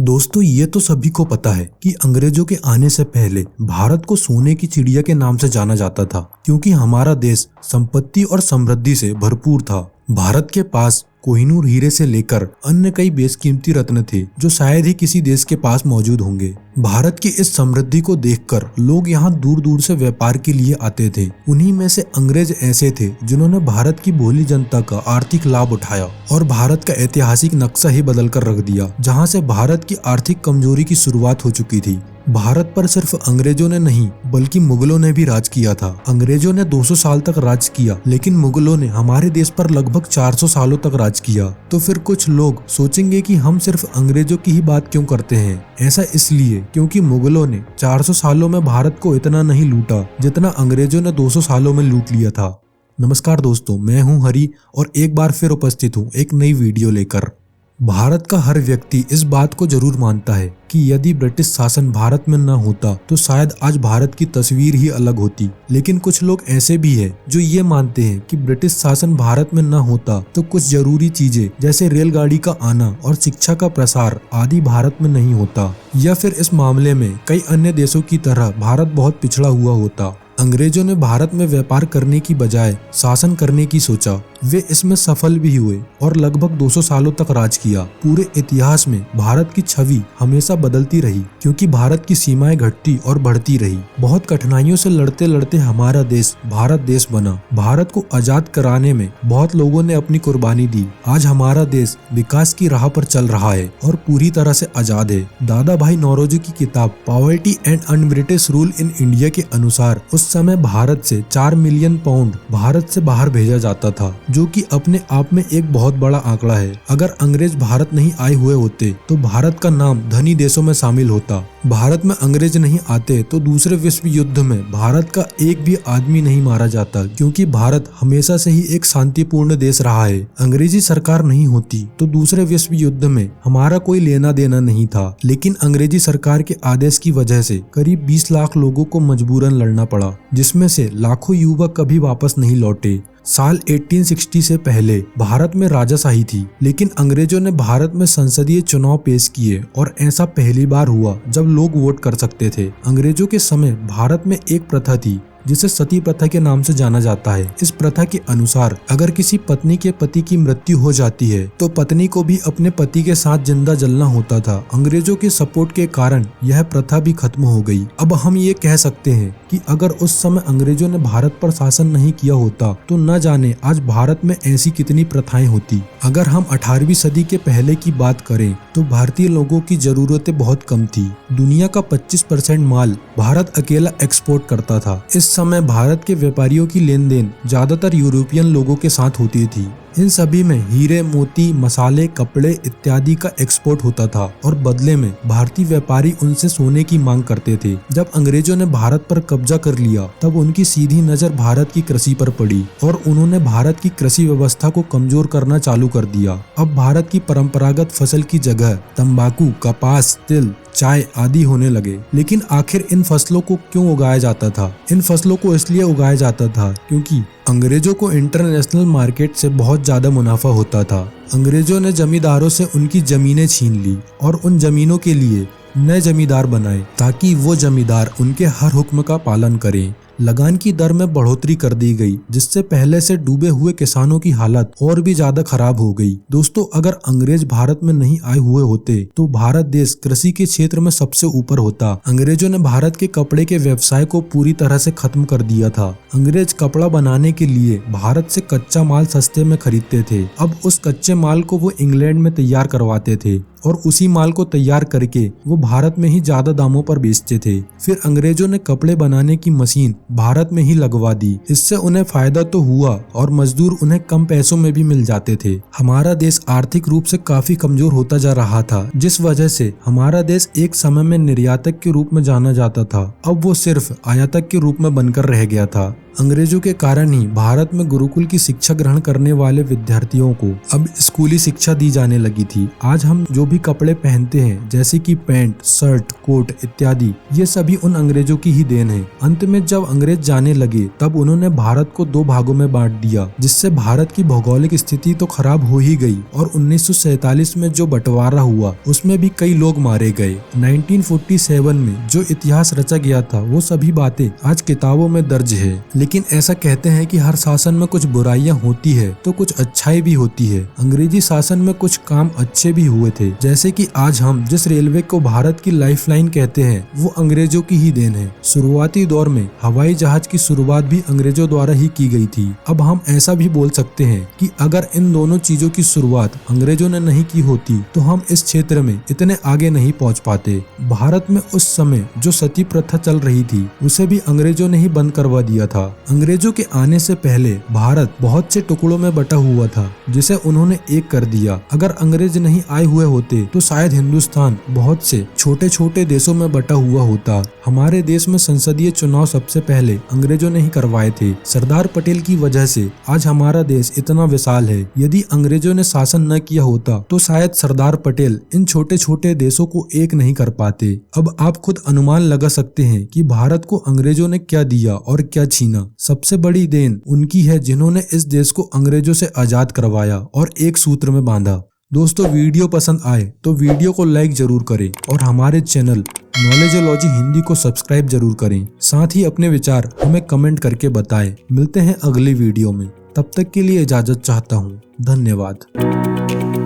दोस्तों, ये तो सभी को पता है कि अंग्रेजों के आने से पहले भारत को सोने की चिड़िया के नाम से जाना जाता था, क्योंकि हमारा देश संपत्ति और समृद्धि से भरपूर था। भारत के पास कोहिनूर हीरे से लेकर अन्य कई बेशकीमती रत्न थे जो शायद ही किसी देश के पास मौजूद होंगे। भारत की इस समृद्धि को देखकर लोग यहाँ दूर दूर से व्यापार के लिए आते थे। उन्हीं में से अंग्रेज ऐसे थे जिन्होंने भारत की भोली जनता का आर्थिक लाभ उठाया और भारत का ऐतिहासिक नक्शा ही बदल कर रख दिया, जहाँ से भारत की आर्थिक कमजोरी की शुरुआत हो चुकी थी। भारत पर सिर्फ अंग्रेजों ने नहीं बल्कि मुगलों ने भी राज किया था। अंग्रेजों ने 200 साल तक राज किया, लेकिन मुगलों ने हमारे देश पर लगभग 400 सालों तक राज किया। तो फिर कुछ लोग सोचेंगे कि हम सिर्फ अंग्रेजों की ही बात क्यों करते हैं। ऐसा इसलिए क्योंकि मुगलों ने 400 सालों में भारत को इतना नहीं लूटा जितना अंग्रेजों ने 200 सालों में लूट लिया था। नमस्कार दोस्तों, मैं हूं हरी और एक बार फिर उपस्थित हूं एक नई वीडियो लेकर। भारत का हर व्यक्ति इस बात को जरूर मानता है कि यदि ब्रिटिश शासन भारत में न होता तो शायद आज भारत की तस्वीर ही अलग होती। लेकिन कुछ लोग ऐसे भी हैं जो ये मानते हैं कि ब्रिटिश शासन भारत में न होता तो कुछ जरूरी चीजें जैसे रेलगाड़ी का आना और शिक्षा का प्रसार आदि भारत में नहीं होता, या फिर इस मामले में कई अन्य देशों की तरह भारत बहुत पिछड़ा हुआ होता। अंग्रेजों ने भारत में व्यापार करने की बजाय शासन करने की सोचा। वे इसमें सफल भी हुए और लगभग 200 सालों तक राज किया। पूरे इतिहास में भारत की छवि हमेशा बदलती रही, क्योंकि भारत की सीमाएं घटती और बढ़ती रही। बहुत कठिनाइयों से लड़ते लड़ते हमारा देश भारत देश बना। भारत को आजाद कराने में बहुत लोगों ने अपनी कुर्बानी दी। आज हमारा देश विकास की राह पर चल रहा है और पूरी तरह से आजाद है। दादा भाई नौरोजी की किताब poverty and un-British rule in India के अनुसार उस समय भारत से 4 मिलियन पाउंड भारत से बाहर भेजा जाता था, जो कि अपने आप में एक बहुत बड़ा आंकड़ा है। अगर अंग्रेज भारत नहीं आए हुए होते तो भारत का नाम धनी देशों में शामिल होता। भारत में अंग्रेज नहीं आते तो दूसरे विश्व युद्ध में भारत का एक भी आदमी नहीं मारा जाता, क्योंकि भारत हमेशा से ही एक शांतिपूर्ण देश रहा है। अंग्रेजी सरकार नहीं होती तो दूसरे विश्व युद्ध में हमारा कोई लेना देना नहीं था, लेकिन अंग्रेजी सरकार के आदेश की वजह से करीब 20 लाख लोगों को मजबूरन लड़ना पड़ा, जिसमें से लाखों युवक कभी वापस नहीं लौटे। साल 1860 से पहले भारत में राजाशाही थी, लेकिन अंग्रेजों ने भारत में संसदीय चुनाव पेश किए और ऐसा पहली बार हुआ जब लोग वोट कर सकते थे। अंग्रेजों के समय भारत में एक प्रथा थी जिसे सती प्रथा के नाम से जाना जाता है। इस प्रथा के अनुसार अगर किसी पत्नी के पति की मृत्यु हो जाती है तो पत्नी को भी अपने पति के साथ जिंदा जलना होता था। अंग्रेजों के सपोर्ट के कारण यह प्रथा भी खत्म हो गई। अब हम ये कह सकते हैं कि अगर उस समय अंग्रेजों ने भारत पर शासन नहीं किया होता तो न जाने आज भारत में ऐसी कितनी प्रथाएं होती। अगर हम 18वीं सदी के पहले की बात करें तो भारतीय लोगों की जरूरतें बहुत कम थी। दुनिया का 25% माल भारत अकेला एक्सपोर्ट करता था। इस समय भारत के व्यापारियों की लेन देन ज्यादातर यूरोपियन लोगों के साथ होती थी। इन सभी में हीरे, मोती, मसाले, कपड़े इत्यादि का एक्सपोर्ट होता था और बदले में भारतीय व्यापारी उनसे सोने की मांग करते थे। जब अंग्रेजों ने भारत पर कब्जा कर लिया तब उनकी सीधी नजर भारत की कृषि पर पड़ी और उन्होंने भारत की कृषि व्यवस्था को कमजोर करना चालू कर दिया। अब भारत की परंपरागत फसल की जगह तंबाकू, कपास, तिल, चाय आदि होने लगे। लेकिन आखिर इन फसलों को क्यों उगाया जाता था? इन फसलों को इसलिए उगाया जाता था क्योंकि अंग्रेजों को इंटरनेशनल मार्केट से बहुत ज्यादा मुनाफा होता था। अंग्रेजों ने जमींदारों से उनकी जमीनें छीन ली और उन जमीनों के लिए नए जमींदार बनाए ताकि वो जमींदार उनके हर हुक्म का पालन करें। लगान की दर में बढ़ोतरी कर दी गई, जिससे पहले से डूबे हुए किसानों की हालत और भी ज्यादा खराब हो गई। दोस्तों, अगर अंग्रेज भारत में नहीं आए हुए होते तो भारत देश कृषि के क्षेत्र में सबसे ऊपर होता। अंग्रेजों ने भारत के कपड़े के व्यवसाय को पूरी तरह से खत्म कर दिया था। अंग्रेज कपड़ा बनाने के लिए भारत से कच्चा माल सस्ते में खरीदते थे। अब उस कच्चे माल को वो इंग्लैंड में तैयार करवाते थे और उसी माल को तैयार करके वो भारत में ही ज्यादा दामों पर बेचते थे। फिर अंग्रेजों ने कपड़े बनाने की मशीन भारत में ही लगवा दी। इससे उन्हें फायदा तो हुआ और मजदूर उन्हें कम पैसों में भी मिल जाते थे। हमारा देश आर्थिक रूप से काफी कमजोर होता जा रहा था, जिस वजह से हमारा देश एक समय में निर्यातक के रूप में जाना जाता था। अब वो सिर्फ आयातक के रूप में बनकर रह गया था। अंग्रेजों के कारण ही भारत में गुरुकुल की शिक्षा ग्रहण करने वाले विद्यार्थियों को अब स्कूली शिक्षा दी जाने लगी थी। आज हम जो भी कपड़े पहनते हैं जैसे कि पैंट, शर्ट, कोट इत्यादि, ये सभी उन अंग्रेजों की ही देन है। अंत में जब अंग्रेज जाने लगे तब उन्होंने भारत को 2 भागों में बांट दिया, जिससे भारत की भौगोलिक स्थिति तो खराब हो ही गई और 1947 में जो बंटवारा हुआ उसमें भी कई लोग मारे गए। 1947 में जो इतिहास रचा गया था वो सभी बातें आज किताबों में दर्ज है। लेकिन ऐसा कहते हैं कि हर शासन में कुछ बुराइयां होती है तो कुछ अच्छाई भी होती है। अंग्रेजी शासन में कुछ काम अच्छे भी हुए थे, जैसे कि आज हम जिस रेलवे को भारत की लाइफलाइन कहते हैं वो अंग्रेजों की ही देन है। शुरुआती दौर में हवाई जहाज की शुरुआत भी अंग्रेजों द्वारा ही की गई थी। अब हम ऐसा भी बोल सकते हैं कि अगर इन दोनों चीजों की शुरुआत अंग्रेजों ने नहीं की होती तो हम इस क्षेत्र में इतने आगे नहीं पहुंच पाते। भारत में उस समय जो सती प्रथा चल रही थी उसे भी अंग्रेजों ने ही बंद करवा दिया था। अंग्रेजों के आने से पहले भारत बहुत से टुकड़ों में बटा हुआ था, जिसे उन्होंने एक कर दिया। अगर अंग्रेज नहीं आए हुए होते तो शायद हिंदुस्तान बहुत से छोटे छोटे देशों में बटा हुआ होता। हमारे देश में संसदीय चुनाव सबसे पहले अंग्रेजों ने ही करवाए थे। सरदार पटेल की वजह से आज हमारा देश इतना विशाल है। यदि अंग्रेजों ने शासन न किया होता तो शायद सरदार पटेल इन छोटे छोटे देशों को एक नहीं कर पाते। अब आप खुद अनुमान लगा सकते हैं कि भारत को अंग्रेजों ने क्या दिया और क्या छीना। सबसे बड़ी देन उनकी है जिन्होंने इस देश को अंग्रेजों से आजाद करवाया और एक सूत्र में बांधा। दोस्तों, वीडियो पसंद आए तो वीडियो को लाइक जरूर करें और हमारे चैनल नॉलेजोलॉजी हिंदी को सब्सक्राइब जरूर करें। साथ ही अपने विचार हमें कमेंट करके बताएं। मिलते हैं अगली वीडियो में, तब तक के लिए इजाजत चाहता हूँ। धन्यवाद।